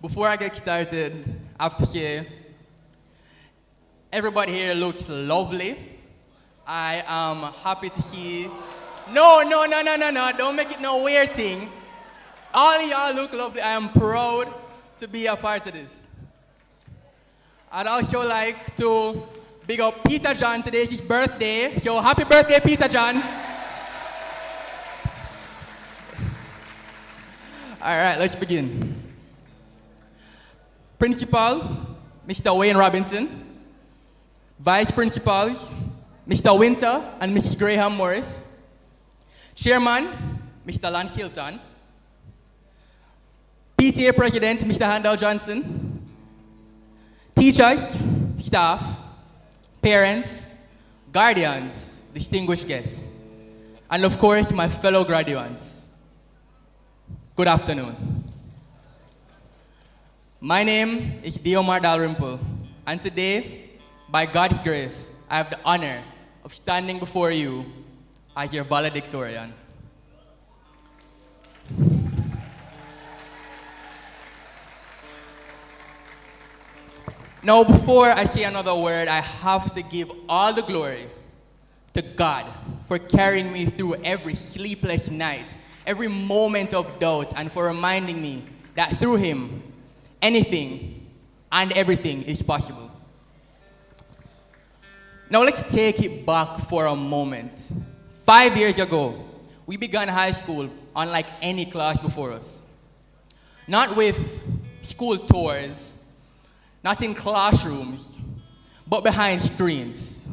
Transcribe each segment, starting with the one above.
Before I get started, I have to say, everybody here looks lovely. I am happy to see. No, don't make it no weird thing. All of y'all look lovely. I am proud to be a part of this. I'd also like to big up Peter John. Today is his birthday. So happy birthday, Peter John. All right, let's begin. Principal, Mr. Wayne Robinson. Vice Principals, Mr. Winter and Mrs. Graham Morris. Chairman, Mr. Lance Hilton. PTA President, Mr. Handel Johnson. Teachers, staff, parents, guardians, distinguished guests, and of course, my fellow graduates. Good afternoon. My name is Diomar Dalrymple, and today, by God's grace, I have the honor of standing before you as your valedictorian. Now, before I say another word, I have to give all the glory to God for carrying me through every sleepless night, every moment of doubt, and for reminding me that through Him, anything and everything is possible. Now let's take it back for a moment. 5 years ago, we began high school unlike any class before us. Not with school tours, not in classrooms, but behind screens.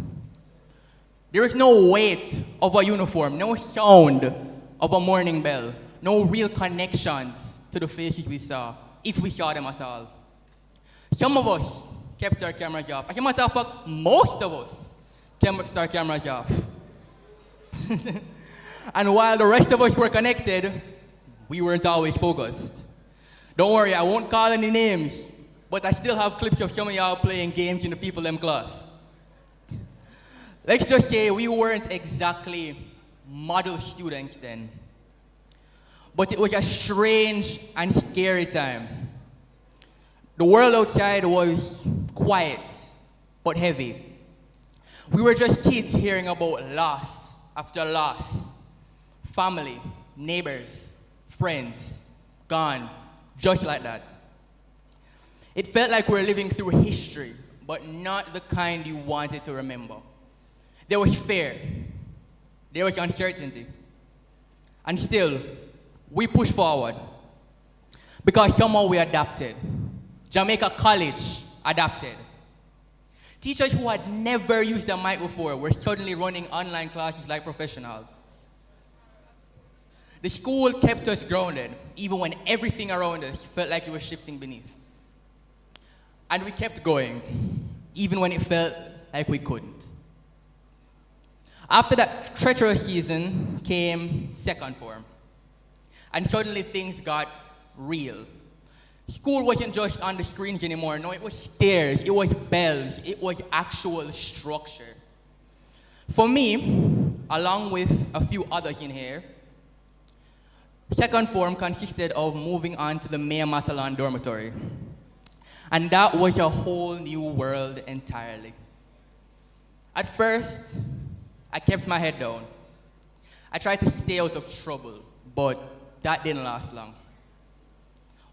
There is no weight of a uniform, no sound of a morning bell, no real connections to the faces we saw, if we saw them at all. Some of us kept our cameras off. As a matter of fact, most of us kept our cameras off. And while the rest of us were connected, we weren't always focused. Don't worry, I won't call any names, but I still have clips of some of y'all playing games in the People M class. Let's just say we weren't exactly model students then. But it was a strange and scary time. The world outside was quiet, but heavy. We were just kids hearing about loss after loss. Family, neighbors, friends, gone, just like that. It felt like we were living through history, but not the kind you wanted to remember. There was fear. There was uncertainty. And still, we pushed forward because somehow we adapted. Jamaica College adapted. Teachers who had never used a mic before were suddenly running online classes like professionals. The school kept us grounded, even when everything around us felt like it was shifting beneath. And we kept going, even when it felt like we couldn't. After that treacherous season came second form. And suddenly things got real. School wasn't just on the screens anymore. No, it was stairs, it was bells, it was actual structure. For me, along with a few others in here, second form consisted of moving on to the Mayor Matalan dormitory. And that was a whole new world entirely. At first, I kept my head down. I tried to stay out of trouble, but that didn't last long.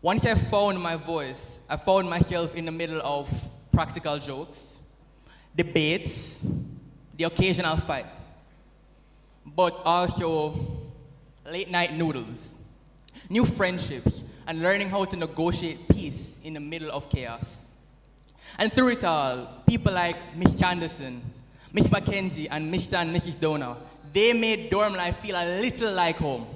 Once I found my voice, I found myself in the middle of practical jokes, debates, the occasional fight, but also late night noodles, new friendships, and learning how to negotiate peace in the middle of chaos. And through it all, people like Miss Chanderson, Miss Mackenzie, and Mr. and Mrs. Dona, they made dorm life feel a little like home.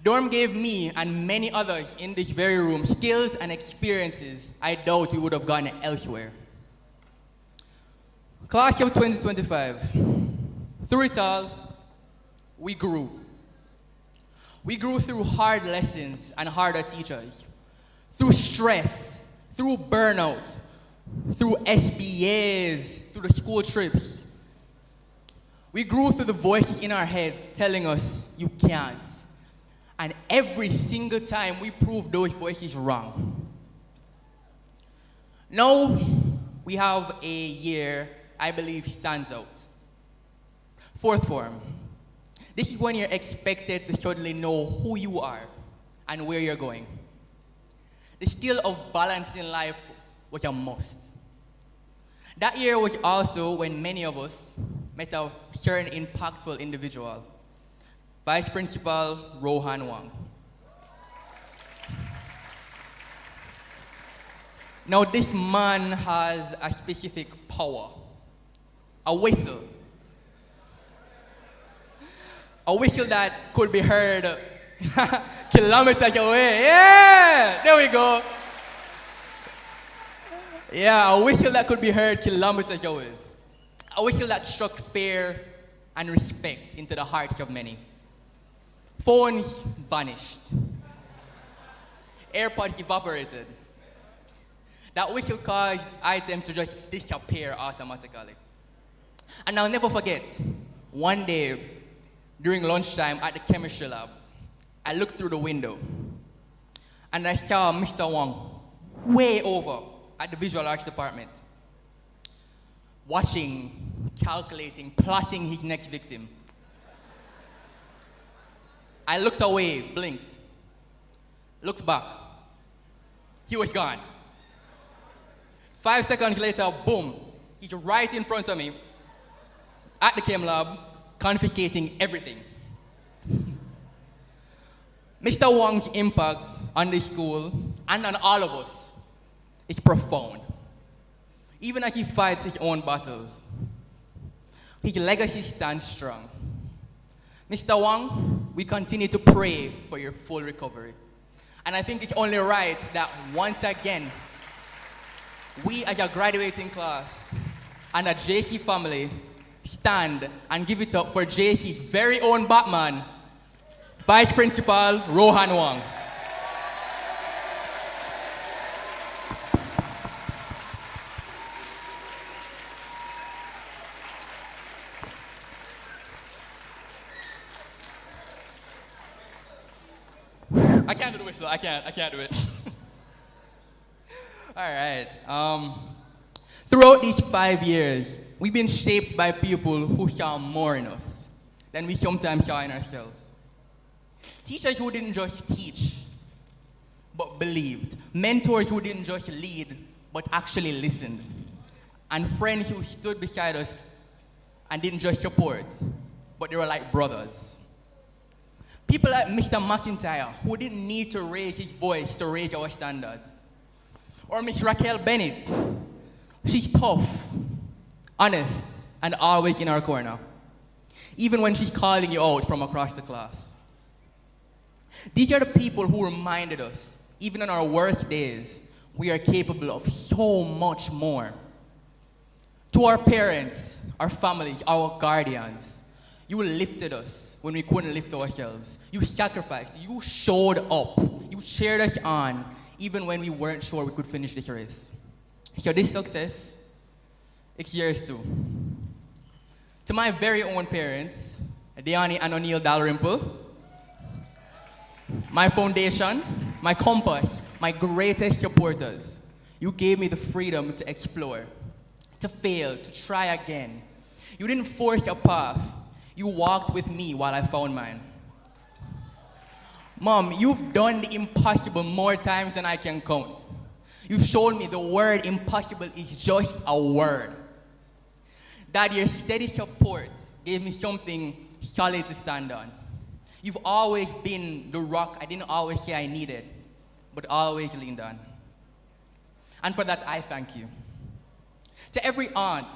Dorm gave me and many others in this very room skills and experiences I doubt we would have gotten elsewhere. Class of 2025, through it all, we grew. We grew through hard lessons and harder teachers, through stress, through burnout, through SBAs, through the school trips. We grew through the voices in our heads telling us, you can't. And every single time we proved those voices wrong. Now, we have a year I believe stands out. Fourth form. This is when you're expected to suddenly know who you are and where you're going. The skill of balancing life was a must. That year was also when many of us met a certain impactful individual, Vice Principal Rohan Wang. Now this man has a specific power, a whistle. A whistle that could be heard kilometers away. Yeah, there we go. Yeah, a whistle that could be heard kilometers away. A whistle that struck fear and respect into the hearts of many. Phones vanished. AirPods evaporated. That whistle caused items to just disappear automatically. And I'll never forget, one day during lunchtime at the chemistry lab, I looked through the window and I saw Mr. Wang way over at the visual arts department, watching, calculating, plotting his next victim. I looked away, blinked, looked back. He was gone. 5 seconds later, boom, he's right in front of me at the chem lab, confiscating everything. Mr. Wang's impact on the school and on all of us is profound. Even as he fights his own battles, his legacy stands strong. Mr. Wang, we continue to pray for your full recovery. And I think it's only right that once again, we as a graduating class and a JC family stand and give it up for JC's very own Batman, Vice Principal Rohan Wang. I can't do the whistle, I can't do it. All right. Throughout these 5 years, we've been shaped by people who saw more in us than we sometimes saw in ourselves. Teachers who didn't just teach, but believed. Mentors who didn't just lead, but actually listened. And friends who stood beside us and didn't just support, but they were like brothers. People like Mr. McIntyre, who didn't need to raise his voice to raise our standards. Or Miss Raquel Bennett. She's tough, honest, and always in our corner, even when she's calling you out from across the class. These are the people who reminded us, even on our worst days, we are capable of so much more. To our parents, our families, our guardians, you lifted us when we couldn't lift ourselves. You sacrificed, you showed up, you cheered us on, even when we weren't sure we could finish this race. So this success, it's yours too. To my very own parents, Deani and O'Neill Dalrymple, my foundation, my compass, my greatest supporters, you gave me the freedom to explore, to fail, to try again. You didn't force a path, you walked with me while I found mine. Mom, you've done the impossible more times than I can count. You've shown me the word impossible is just a word. Dad, your steady support gave me something solid to stand on. You've always been the rock I didn't always say I needed, but always leaned on. And for that, I thank you. To every aunt,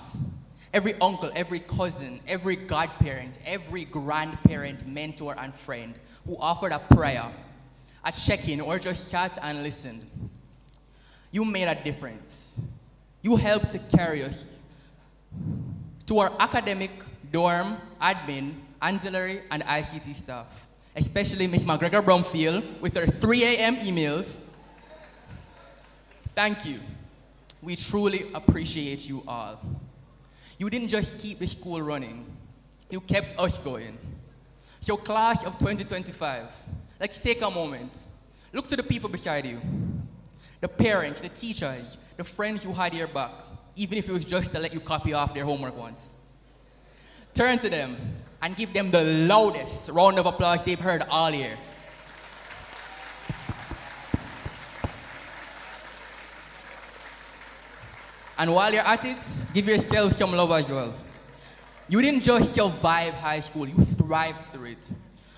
every uncle, every cousin, every godparent, every grandparent, mentor, and friend who offered a prayer, a check-in, or just sat and listened. You made a difference. You helped to carry us. To our academic, dorm, admin, ancillary, and ICT staff, especially Ms. McGregor Bromfield with her 3 a.m. emails, thank you. We truly appreciate you all. You didn't just keep the school running, you kept us going. So class of 2025, let's take a moment. Look to the people beside you. the parents, the teachers, the friends who had your back, even if it was just to let you copy off their homework once. Turn to them and give them the loudest round of applause they've heard all year. And while you're at it, give yourself some love as well. You didn't just survive high school, you thrived through it.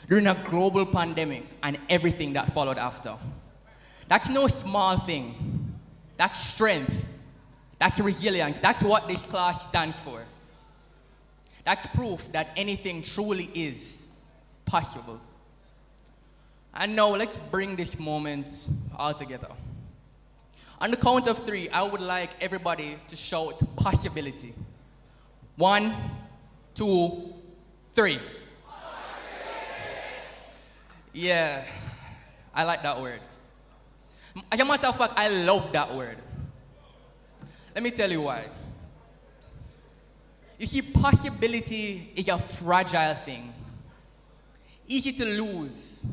During a global pandemic and everything that followed after. That's no small thing. That's strength. That's resilience. That's what this class stands for. That's proof that anything truly is possible. And now let's bring this moment all together. On the count of 3, I would like everybody to shout possibility. 1, 2, 3. Yeah, I like that word. As a matter of fact, I love that word. Let me tell you why. You see, possibility is a fragile thing. Easy to lose,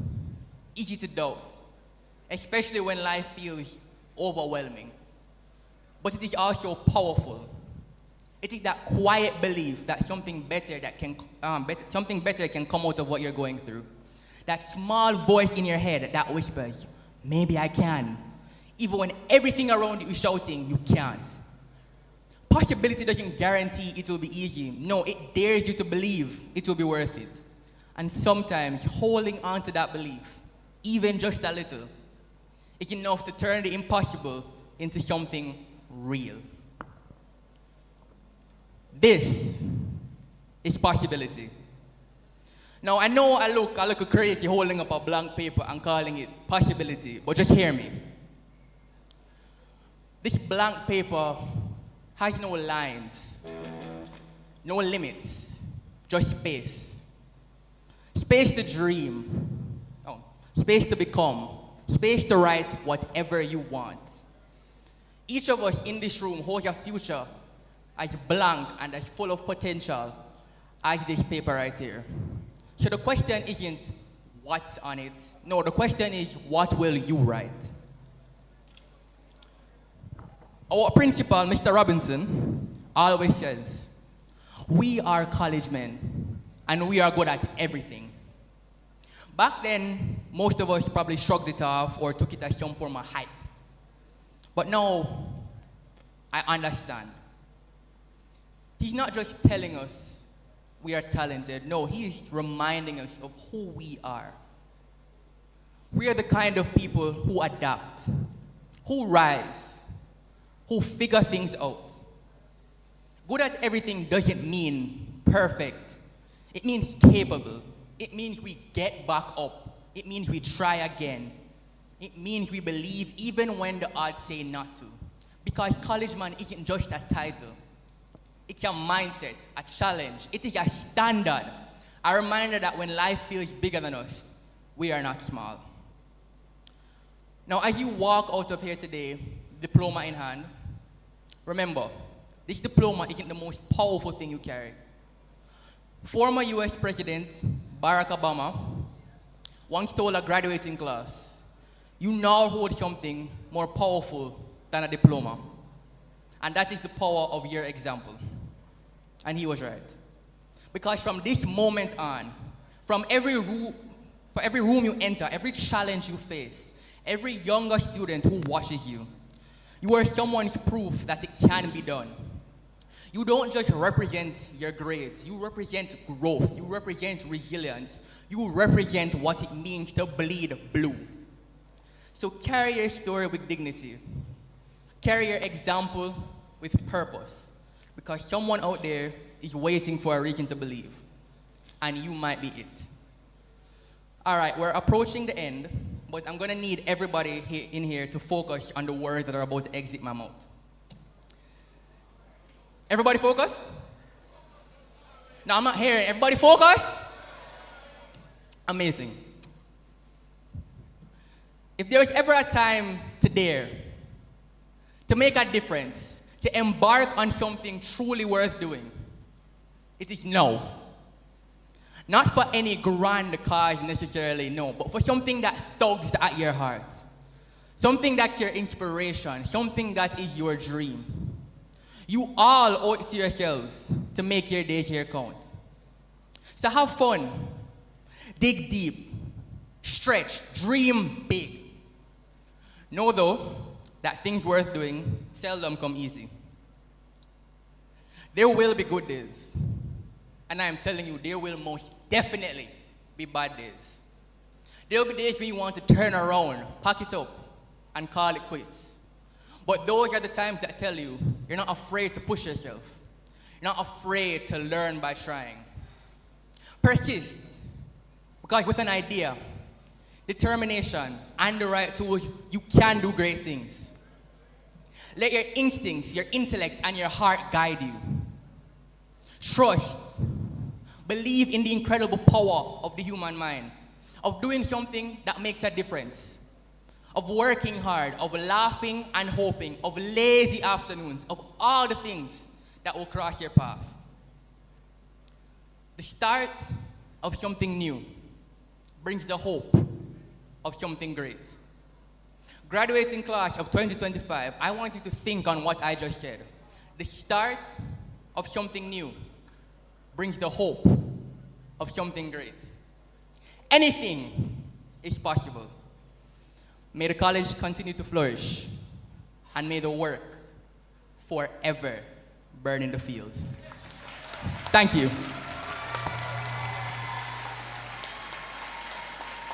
easy to doubt, especially when life feels overwhelming. But it is also powerful. It is that quiet belief that something better can come out of what you're going through. That small voice in your head that whispers, maybe I can. Even when everything around you is shouting, you can't. Possibility doesn't guarantee it will be easy. No, it dares you to believe it will be worth it. And sometimes holding on to that belief, even just a little, is enough to turn the impossible into something real. This is possibility. Now, I know I look crazy holding up a blank paper and calling it possibility, but just hear me. This blank paper has no lines, no limits, just space. Space to dream, space to become, space to write whatever you want. Each of us in this room holds a future as blank and as full of potential as this paper right here. So the question isn't what's on it. No, the question is what will you write? Our principal, Mr. Robinson, always says, we are college men and we are good at everything. Back then, most of us probably shrugged it off or took it as some form of hype. But now, I understand. He's not just telling us we are talented. No, he's reminding us of who we are. We are the kind of people who adapt, who rise, who figure things out. Good at everything doesn't mean perfect. It means capable. It means we get back up. It means we try again. It means we believe even when the odds say not to. Because college man isn't just a title. It's a mindset, a challenge. It is a standard, a reminder that when life feels bigger than us, we are not small. Now, as you walk out of here today, diploma in hand, remember, this diploma isn't the most powerful thing you carry. Former US President Barack Obama once told a graduating class, you now hold something more powerful than a diploma. And that is the power of your example. And he was right. Because from this moment on, for every room you enter, every challenge you face, every younger student who watches you, you are someone's proof that it can be done. You don't just represent your grades, you represent growth, you represent resilience, you represent what it means to bleed blue. So carry your story with dignity. Carry your example with purpose. Because someone out there is waiting for a reason to believe. And you might be it. All right, we're approaching the end, but I'm going to need everybody in here to focus on the words that are about to exit my mouth. Everybody focused? No, I'm not hearing. Everybody focused? Amazing. If there was ever a time to dare, to make a difference, to embark on something truly worth doing, it is now. Not for any grand cause necessarily, no, but for something that tugs at your heart. something that's your inspiration, something that is your dream. You all owe it to yourselves to make your days here count. So have fun, dig deep, stretch, dream big. Know though that things worth doing seldom come easy. There will be good days, and I'm telling you, there will most definitely be bad days. There will be days when you want to turn around, pack it up, and call it quits. But those are the times that tell you you're not afraid to push yourself. You're not afraid to learn by trying. Persist, because with an idea, determination, and the right tools, you can do great things. Let your instincts, your intellect, and your heart guide you. Trust. Believe in the incredible power of the human mind, of doing something that makes a difference, of working hard, of laughing and hoping, of lazy afternoons, of all the things that will cross your path. The start of something new brings the hope of something great. Graduating class of 2025, I want you to think on what I just said. The start of something new brings the hope of something great. Anything is possible. May the college continue to flourish, and may the work forever burn in the fields. Thank you.